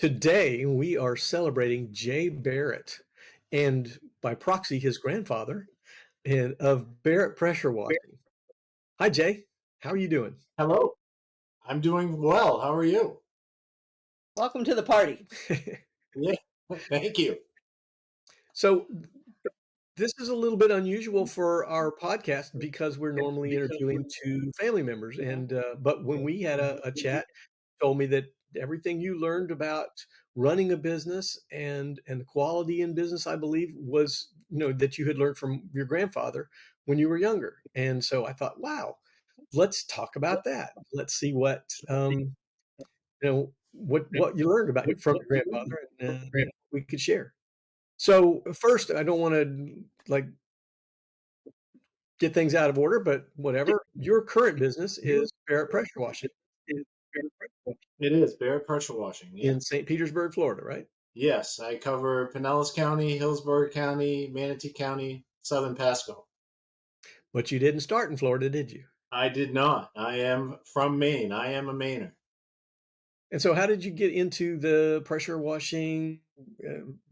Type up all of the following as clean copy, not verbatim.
Today, we are celebrating Jay Barrett and by proxy, his grandfather and of Barrett Pressure Washing. Hi, Jay. How are you doing? Hello. I'm doing well. How are you? Welcome to the party. Yeah, thank you. So, this is a little bit unusual for our podcast because we're normally interviewing two family members. But when we had a chat, you told me that everything you learned about running a business and the quality in business, I believe, was that you had learned from your grandfather when you were younger. And so I thought, wow, let's talk about that. Let's see what you learned about from your grandfather, and we could share. So first, I don't want to get things out of order, but whatever. Your current business is Barrett Pressure Washing It is Barrett Pressure Washing. Yeah. in St. Petersburg, Florida, right? Yes, I cover Pinellas County, Hillsborough County, Manatee County, Southern Pasco. But you didn't start in Florida, did you? I did not. I am from Maine. I am a Mainer. And so how did you get into the pressure washing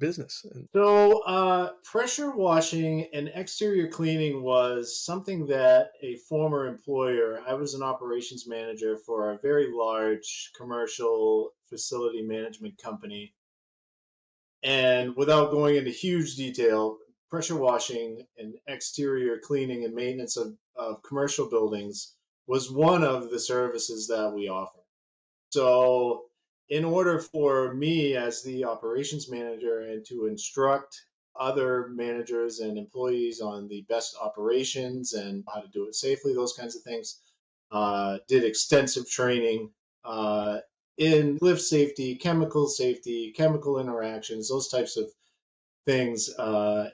business? So, pressure washing and exterior cleaning was something that a former employer, I was an operations manager for a very large commercial facility management company. And without going into huge detail, pressure washing and exterior cleaning and maintenance of commercial buildings was one of the services that we offer. So, in order for me as the operations manager and to instruct other managers and employees on the best operations and how to do it safely, those kinds of things, did extensive training in lift safety, chemical interactions, those types of things,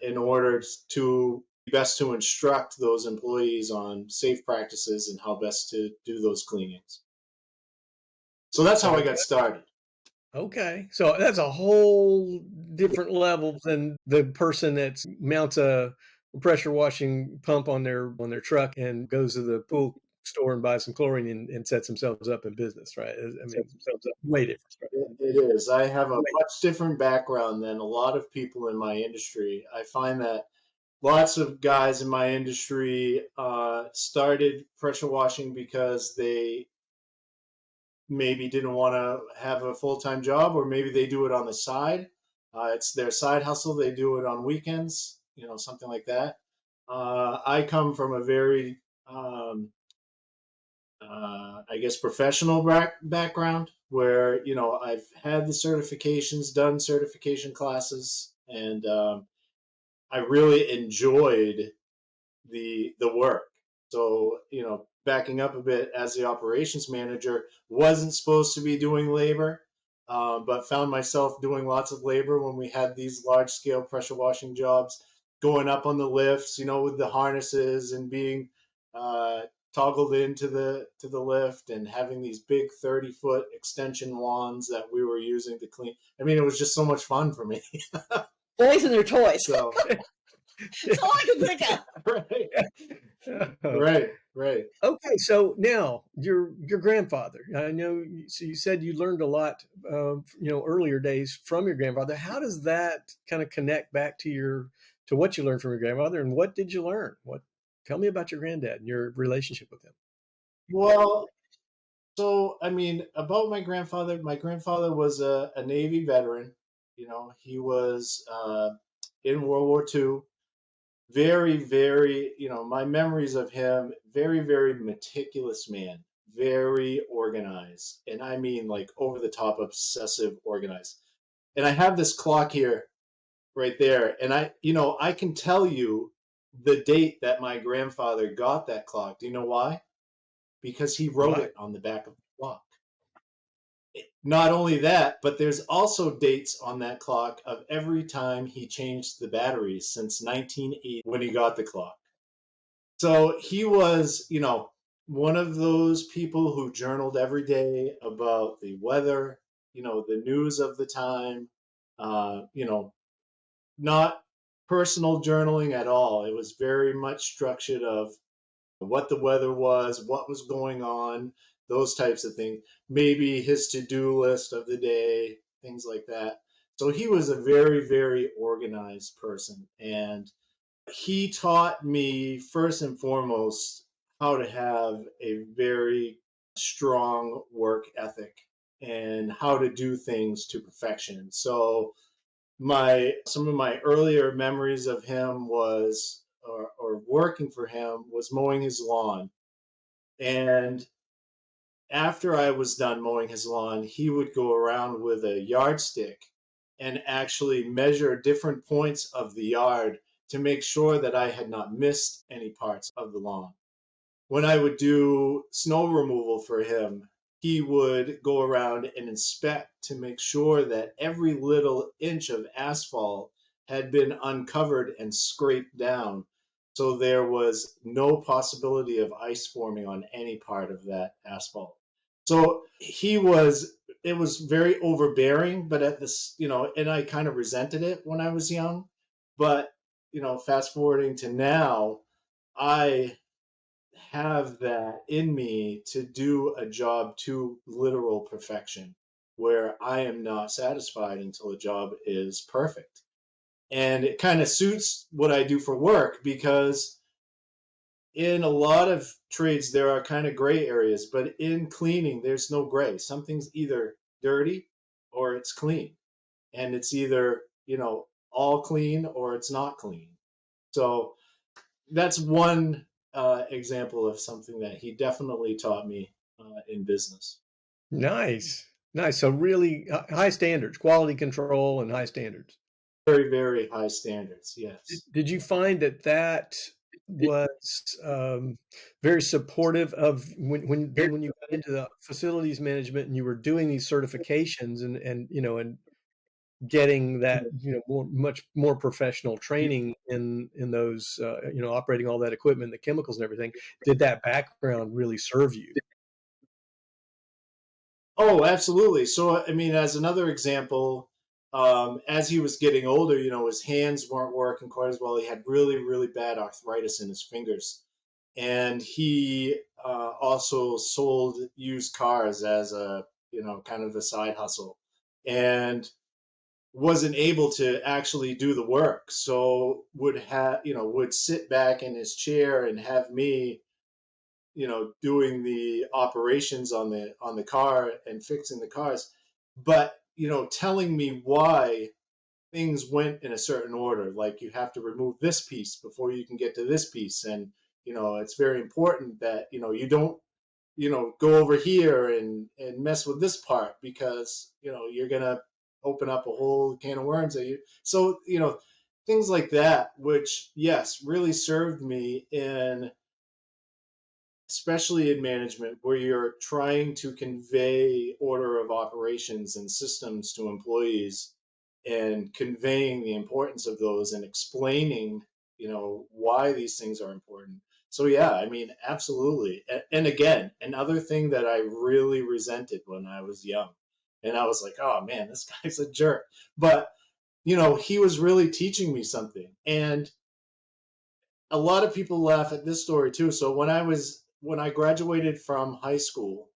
in order to best to instruct those employees on safe practices and how best to do those cleanings. So that's how I got started. Okay. So that's a whole different level than the person that mounts a pressure washing pump on their truck and goes to the pool store and buys some chlorine and sets themselves up in business, right? I mean, way different. It is. I have a much different background than a lot of people in my industry. I find that lots of guys in my industry started pressure washing because they maybe didn't want to have a full-time job, or maybe they do it on the side. It's their side hustle. They do it on weekends, something like that. I come from a very, I guess, professional background where, I've had the certifications, done certification classes, and I really enjoyed the work. So, backing up a bit, as the operations manager, wasn't supposed to be doing labor, but found myself doing lots of labor when we had these large scale pressure washing jobs, going up on the lifts, with the harnesses and being toggled into the lift and having these big 30-foot extension wands that we were using to clean. I mean, it was just so much fun for me. Boys and their toys. So, That's all I can think of. Right. Okay, so now your grandfather. I know. So you said you learned a lot, earlier days from your grandfather. How does that kind of connect back to what you learned from your grandfather, and what did you learn? Tell me about your granddad and your relationship with him. Well, so I mean, about my grandfather. My grandfather was a Navy veteran. He was in World War II. Very, very, my memories of him, very, very meticulous man, very organized. And I mean, like, over the top, obsessive organized. And I have this clock here right there. And I can tell you the date that my grandfather got that clock. Do you know why? Because he wrote it on the back of the clock. Not only that, but there's also dates on that clock of every time he changed the batteries since 1980 when he got the clock. So he was, one of those people who journaled every day about the weather, the news of the time, not personal journaling at all. It was very much structured of what the weather was, what was going on, those types of things. Maybe his to-do list of the day, things like that. So he was a very, very organized person. And he taught me, first and foremost, how to have a very strong work ethic and how to do things to perfection. So my some of my earlier memories of him was or working for him was mowing his lawn. And after I was done mowing his lawn, he would go around with a yardstick and actually measure different points of the yard to make sure that I had not missed any parts of the lawn. When I would do snow removal for him, he would go around and inspect to make sure that every little inch of asphalt had been uncovered and scraped down. So there was no possibility of ice forming on any part of that asphalt. So it was very overbearing, but at this, and I kind of resented it when I was young. But, fast forwarding to now, I have that in me to do a job to literal perfection where I am not satisfied until a job is perfect. And it kind of suits what I do for work because in a lot of trades there are kind of gray areas, but in cleaning there's no gray. Something's either dirty or it's clean. And it's either, all clean or it's not clean. So that's one example of something that he definitely taught me in business. Nice. Nice. So really high standards, quality control and high standards. Very, very high standards. Yes. Did you find that was very supportive of when you got into the facilities management and you were doing these certifications and getting that much more professional training in those operating all that equipment, the chemicals and everything? Did that background really serve you? Oh, absolutely. So, I mean, as another example, as he was getting older, his hands weren't working quite as well. He had really, really bad arthritis in his fingers. And he also sold used cars as a, kind of a side hustle. And wasn't able to actually do the work. So would sit back in his chair and have me doing the operations on the car and fixing the cars, but telling me why things went in a certain order, like you have to remove this piece before you can get to this piece, and it's very important that you don't go over here and mess with this part because you're gonna open up a whole can of worms at you. So things like that, which yes really served me in, especially in management, where you're trying to convey order of operations and systems to employees and conveying the importance of those and explaining, why these things are important. So yeah, I mean, absolutely. And again, another thing that I really resented when I was young, and I was like, oh man, this guy's a jerk. But, he was really teaching me something. And a lot of people laugh at this story too. So when I graduated from high school,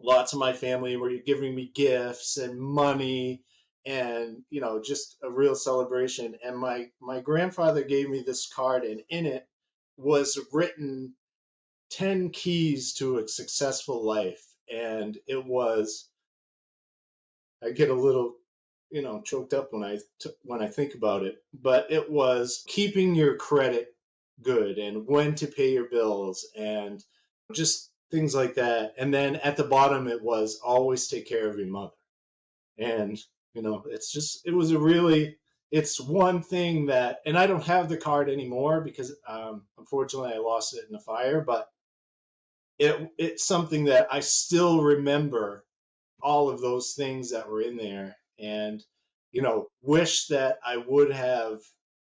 lots of my family were giving me gifts and money and just a real celebration. And my grandfather gave me this card, and in it was written 10 keys to a successful life. And it was, I get a little choked up when I think about it, but it was keeping your credit good and when to pay your bills and just things like that. And then at the bottom it was always take care of your mother. And it's one thing that, and I don't have the card anymore because unfortunately I lost it in a fire, but it's something that I still remember, all of those things that were in there, and wish that I would have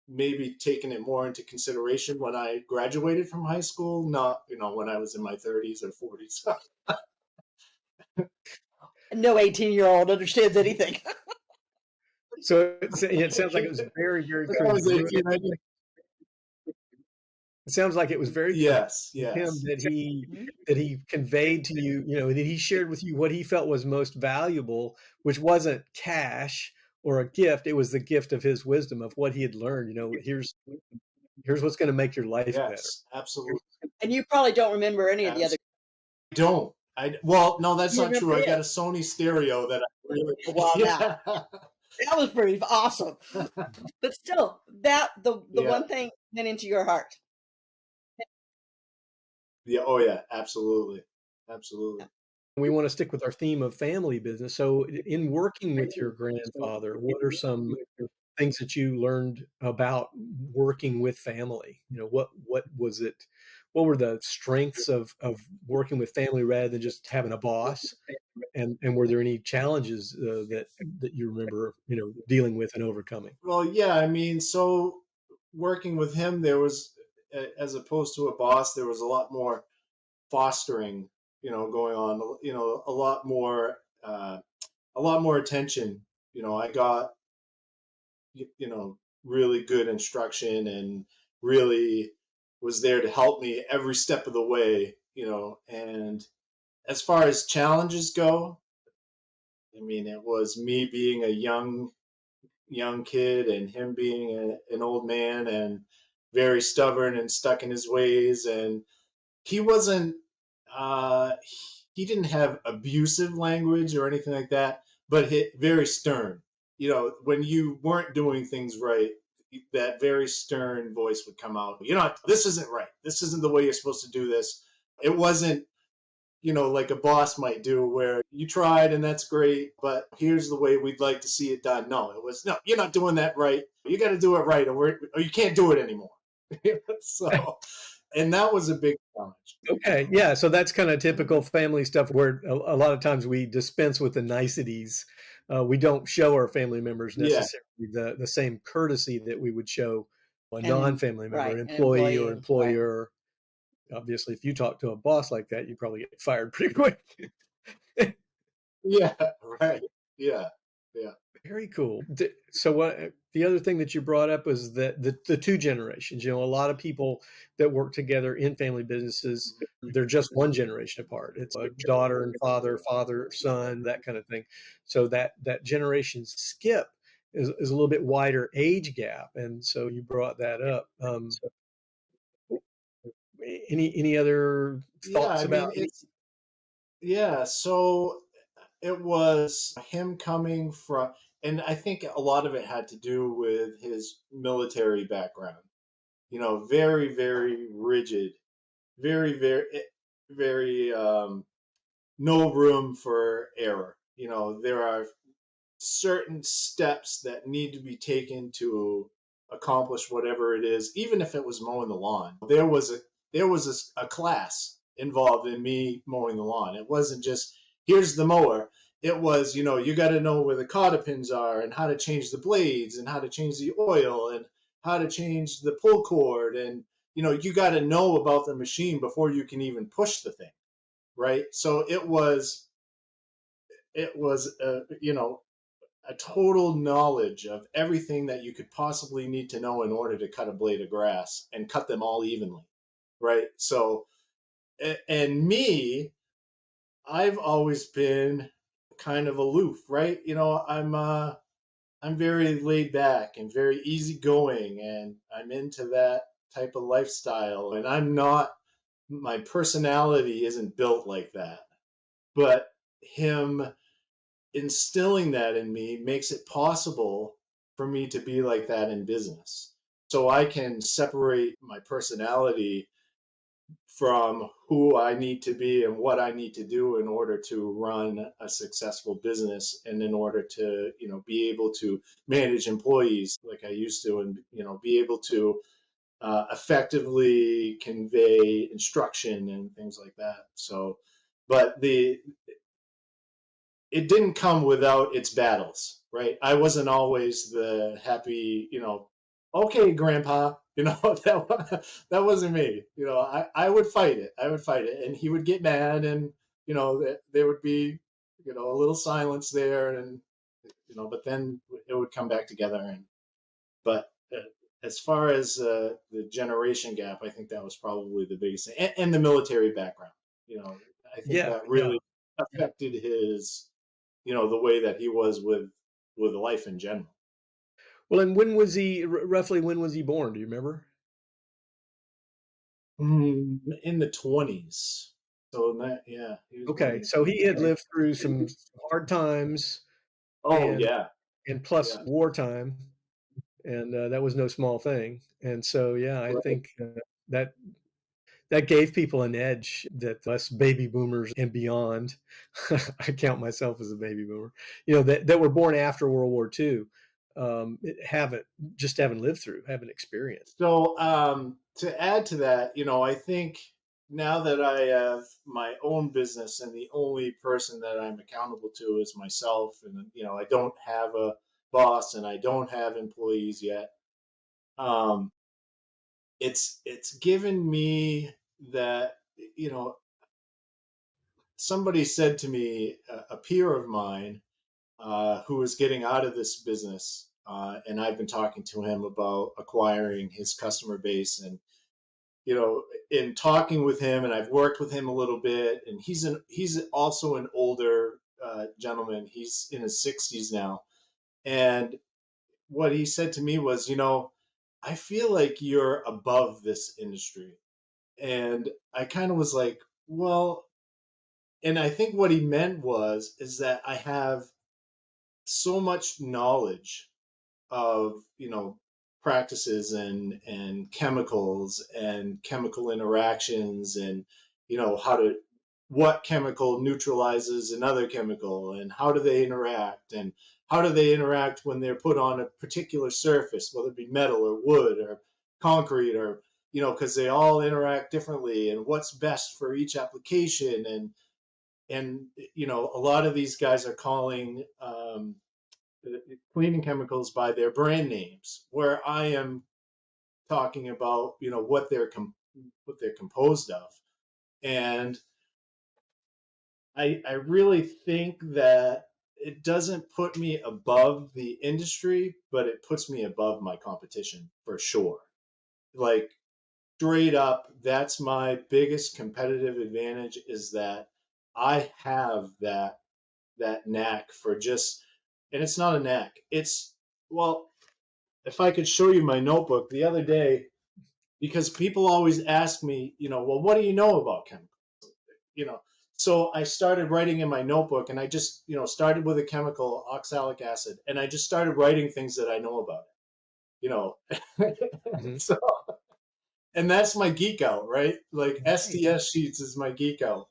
maybe taken it more into consideration when I graduated from high school, not when I was in my 30s or 40s. No 18-year-old understands anything. So it sounds like it was very, very true. It sounds like it was very clear Yes, to him yes, that he conveyed to you, you know, that he shared with you what he felt was most valuable, which wasn't cash or a gift. It was the gift of his wisdom of what he had learned. You know, here's what's going to make your life better. yes, absolutely. And you probably don't remember any of the other. Don't. Well, no, that's You not true. remember I got it? a Sony stereo that I really, Well, now yeah, that was pretty awesome. But still, the yeah, one thing went into your heart. yeah. Oh, yeah, absolutely, absolutely. We want to stick with our theme of family business. So, in working with your grandfather, what are some things that you learned about working with family? You know, what was it? What were the strengths of working with family rather than just having a boss? And were there any challenges that you remember, you know, dealing with and overcoming? Well, yeah, I mean, so working with him, there was, as opposed to a boss, there was fostering, going on, a lot more attention. I got, really good instruction and really was there to help me every step of the way, and as far as challenges go, I mean, it was me being a young kid and him being an old man and very stubborn and stuck in his ways, and he wasn't uh he didn't have abusive language or anything like that, but very stern. When you weren't doing things right, that very stern voice would come out. This isn't right. This isn't the way you're supposed to do this. It wasn't, like a boss might do, where you tried and that's great, but here's the way we'd like to see it done. No, it was, no, you're not doing that right. You got to do it right, or you can't do it anymore. So, and that was a big challenge. Okay, yeah, so that's kind of typical family stuff where a lot of times we dispense with the niceties. We don't show our family members Yeah, necessarily the same courtesy that we would show a And non-family member, right, an an employee or employee, right. employer. Obviously, if you talk to a boss like that, you probably get fired pretty quick. yeah, right. Yeah, yeah. Very cool. So what the other thing that you brought up was that the two generations, you know, a lot of people that work together in family businesses, they're just one generation apart. It's a daughter and father, father, son, that kind of thing. So that generation skip is a little bit wider age gap. And so you brought that up. Any other Yeah, thoughts I about mean, yeah, so it was him coming from, and I think a lot of it had to do with his military background. Very, very rigid, very, very, very, no room for error. There are certain steps that need to be taken to accomplish whatever it is, even if it was mowing the lawn. There was a class involved in me mowing the lawn. It wasn't just here's the mower. It was, you got to know where the cotter pins are and how to change the blades and how to change the oil and how to change the pull cord, and you got to know about the machine before you can even push the thing, right? So it was a total knowledge of everything that you could possibly need to know in order to cut a blade of grass and cut them all evenly, right? So, and me, I've always been kind of aloof, right? I'm very laid back and very easygoing, and I'm into that type of lifestyle. And my personality isn't built like that. But him instilling that in me makes it possible for me to be like that in business. So I can separate my personality from who I need to be and what I need to do in order to run a successful business, and in order to, be able to manage employees like I used to, and, be able to effectively convey instruction and things like that. So, but it didn't come without its battles, right? I wasn't always the happy, okay, grandpa, that wasn't me. I would fight it. I would fight it. And he would get mad, and, there would be, a little silence there, and, but then it would come back together. But as far as the generation gap, I think that was probably the biggest thing, and the military background. I think Yeah, that yeah. really affected his, the way that he was with life in general. Well, and when was he roughly? When was he born? Do you remember? In the 20s. So that, yeah, he was born Okay, in the so he had 20s. lived through some hard times Oh and yeah, plus yeah. wartime, and that was no small thing. And so, yeah, I Right. think that that gave people an edge that us baby boomers and beyond, I count myself as a baby boomer, that were born after World War II, haven't lived through, haven't experienced. So to add to that, I think now that I have my own business and the only person that I'm accountable to is myself, and I don't have a boss and I don't have employees yet. Um, it's given me that, somebody said to me, a peer of mine, who was getting out of this business, and I've been talking to him about acquiring his customer base, and in talking with him, and I've worked with him a little bit, and he's also an older gentleman. He's in his 60s now, and what he said to me was, I feel like you're above this industry, and I kind of was like, well, and I think what he meant was is that I have so much knowledge of practices and chemicals and chemical interactions, and how to what chemical neutralizes another chemical, and how do they interact, and how do they interact when they're put on a particular surface, whether it be metal or wood or concrete, or because they all interact differently, and what's best for each application. And a lot of these guys are calling cleaning chemicals by their brand names, where I am talking about what they're composed of. And I really think that it doesn't put me above the industry, but it puts me above my competition for sure. Like, straight up, that's my biggest competitive advantage, is that I have that knack for just, and it's not a knack. It's, well, if I could show you my notebook the other day, because people always ask me, well, what do you know about chemicals? You know, so I started writing in my notebook, and I just, started with a chemical, oxalic acid, and I just started writing things that I know about it, Mhm. so, and that's my geek out, right? Like, Nice. SDS sheets is my geek out.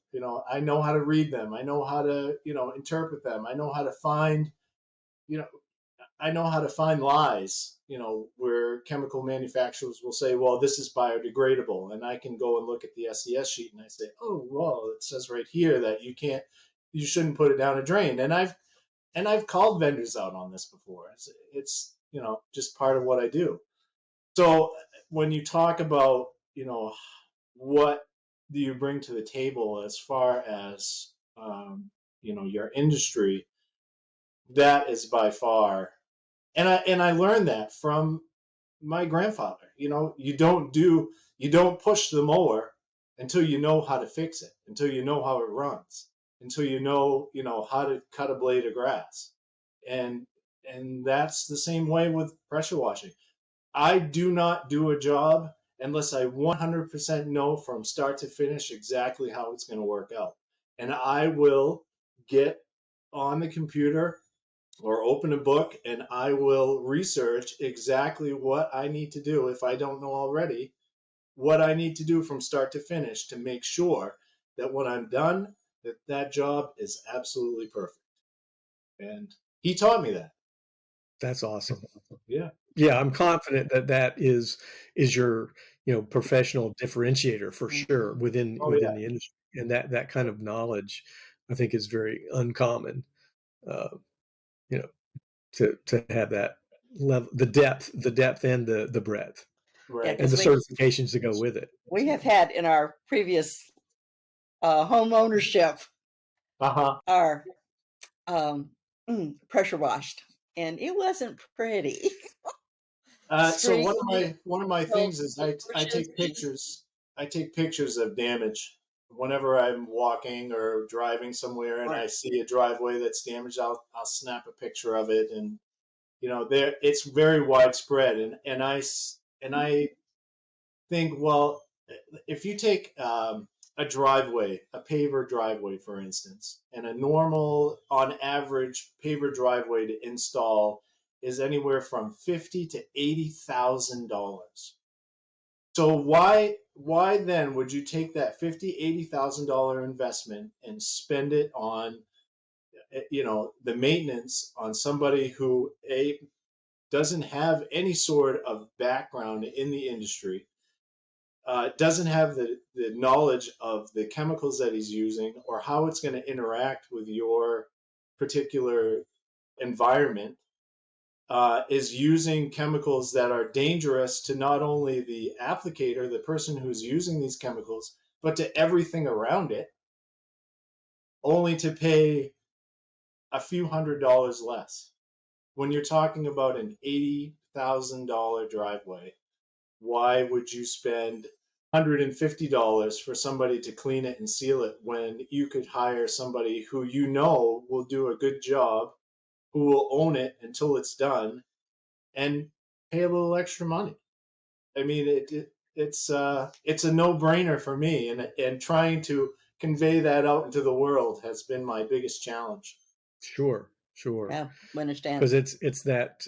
I know how to read them. I know how to, interpret them. I know how to find, you know, I know how to find lies, where chemical manufacturers will say, well, this is biodegradable. And I can go and look at the SDS sheet, and I say, oh, well, it says right here that you shouldn't put it down a drain. And I've called vendors out on this before. It's just part of what I do. So when you talk about, what do you bring to the table as far as, your industry, that is by far, and I learned that from my grandfather. You don't push the mower until you know how to fix it, until you know how it runs, until you know how to cut a blade of grass. And that's the same way with pressure washing. I do not do a job unless I 100% know from start to finish exactly how it's going to work out. And I will get on the computer or open a book, and I will research exactly what I need to do, if I don't know already, what I need to do from start to finish to make sure that when I'm done, that job is absolutely perfect. And he taught me that. That's awesome. Yeah. Yeah, I'm confident that that is your, professional differentiator for sure Mhm. within Oh yeah. the industry, and that kind of knowledge, I think, is very uncommon. Uh, you know, to have that level, the depth, and the breadth, Yeah, Right. and because the we certifications to go with it. we have had in our previous home ownership Uh-huh. our pressure washed, and it wasn't pretty. So Screen. one of my things is I take pictures. I take pictures of damage whenever I'm walking or driving somewhere, and I see a driveway that's damaged. I'll snap a picture of it, and there it's very widespread. And I think, well, if you take a driveway, a paver driveway, for instance, and a normal, on average, paver driveway to install is anywhere from $50,000 to $80,000. So why then would you take that $50,000 to $80,000 investment and spend it on the maintenance on somebody who doesn't have any sort of background in the industry, doesn't have the knowledge of the chemicals that he's using or how it's going to interact with your particular environment, is using chemicals that are dangerous to not only the applicator, the person who's using these chemicals, but to everything around it, only to pay a few $100s less. When you're talking about an $80,000 driveway, why would you spend $150 for somebody to clean it and seal it when you could hire somebody who will do a good job, who will own it until it's done, and pay a little extra money? I mean, it's a no-brainer for me, and trying to convey that out into the world has been my biggest challenge. Sure. Yeah, I understand. Because it's that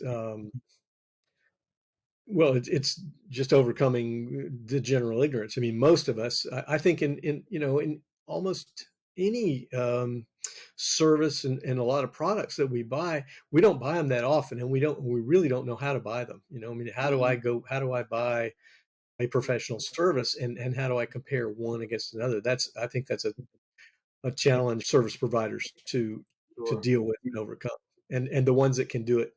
well, it's just overcoming the general ignorance. I mean, most of us, I think, in almost any service and a lot of products that we buy, we don't buy them that often, and we really don't know how to buy them. I mean, how do I buy a professional service, and how do I compare one against another? I think that's a challenge service providers to Sure. deal with and overcome, and the ones that can do it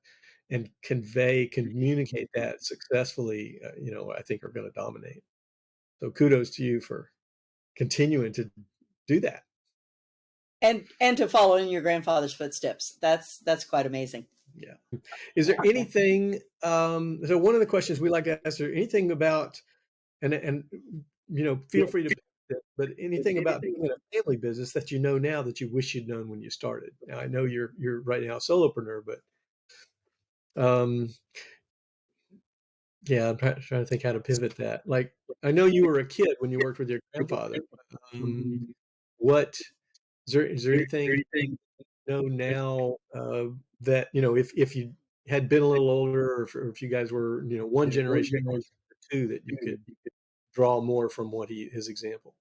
and communicate that successfully, I think are going to dominate. So kudos to you for continuing to do that. And to follow in your grandfather's footsteps. That's quite amazing. Yeah. Is there anything, so one of the questions we like to ask, is there anything about, and feel free to, but anything about being in a family business that you know now that you wish you'd known when you started? Now, I know you're right now a solopreneur, but yeah, I'm trying to think how to pivot that. Like, I know you were a kid when you worked with your grandfather. What is there anything you know now that if you had been a little older, or if you guys were one generation or two, that you could draw more from his example?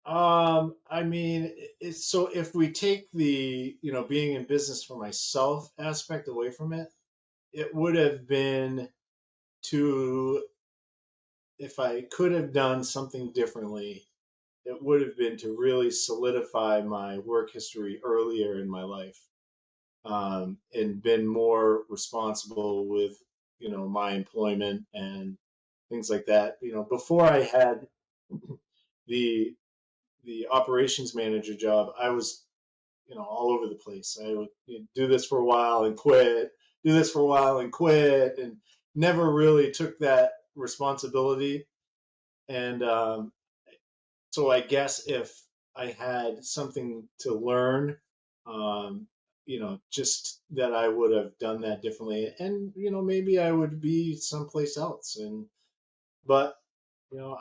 I mean, so if we take the being in business for myself aspect away from it, it would have been if I could have done something differently, it would have been to really solidify my work history earlier in my life, and been more responsible with my employment and things like that. Before I had the operations manager job, I was all over the place. I would do this for a while and quit, do this for a while and quit, and never really took that responsibility. And so I guess if I had something to learn, just that I would have done that differently, and maybe I would be someplace else. But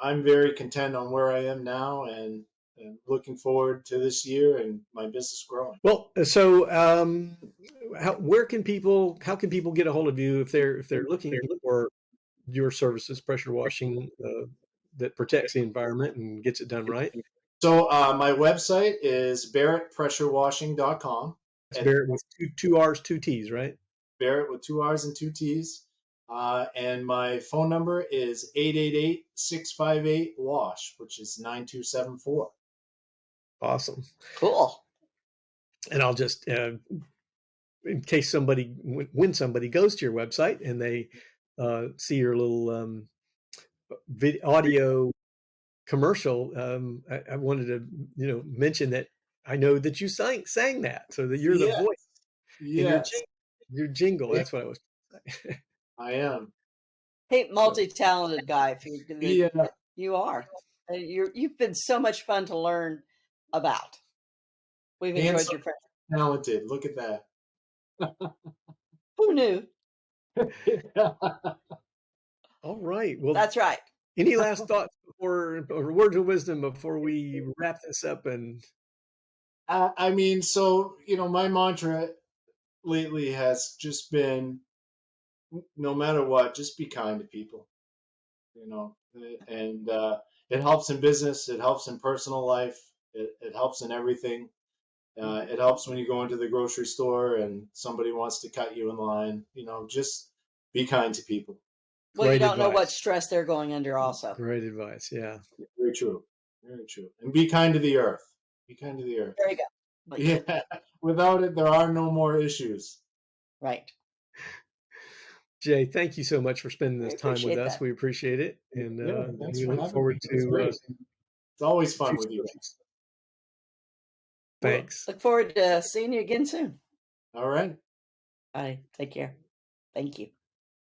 I'm very content on where I am now, and looking forward to this year and my business growing. Well, so how can people get a hold of you if they're looking for your services, pressure washing, that protects the environment and gets it done right? So my website is barrettpressurewashing.com. It's Barrett with two R's, two T's, right? Barrett with 2 R's and 2 T's. And my phone number is 888-658-WASH, which is 9274. Awesome. Cool. And I'll just, in case when somebody goes to your website and they see your little audio commercial, I wanted to mention that I know that you sang that, so that you're the voice. Yes. Your jingle. That's what I was saying. I am. Hey, multi-talented guy. If you Yeah, you are, you've been so much fun to learn about. We've enjoyed handsome, your friendship. talented. Look at that. Who knew? All right. Well, That's right. any last thoughts before, or words of wisdom before we wrap this up? And I mean, so my mantra lately has just been, no matter what, just be kind to people. And it helps in business. It helps in personal life. It helps in everything. It helps when you go into the grocery store and somebody wants to cut you in line. Just be kind to people. Well, you great don't know what advice. stress they're going under also. Great advice. Yeah. Very true. Very true. And be kind to the earth. Be kind to the earth. There you go. Like, Yeah. Without it, there are no more issues. right. Jay, thank you so much for spending We this time with appreciate us. that. We appreciate it. And Yeah. Thanks we for look having forward me. It's great. to It's always fun with you future. guys. Thanks. Look forward to seeing you again soon. All right. Bye. Take care. Thank you.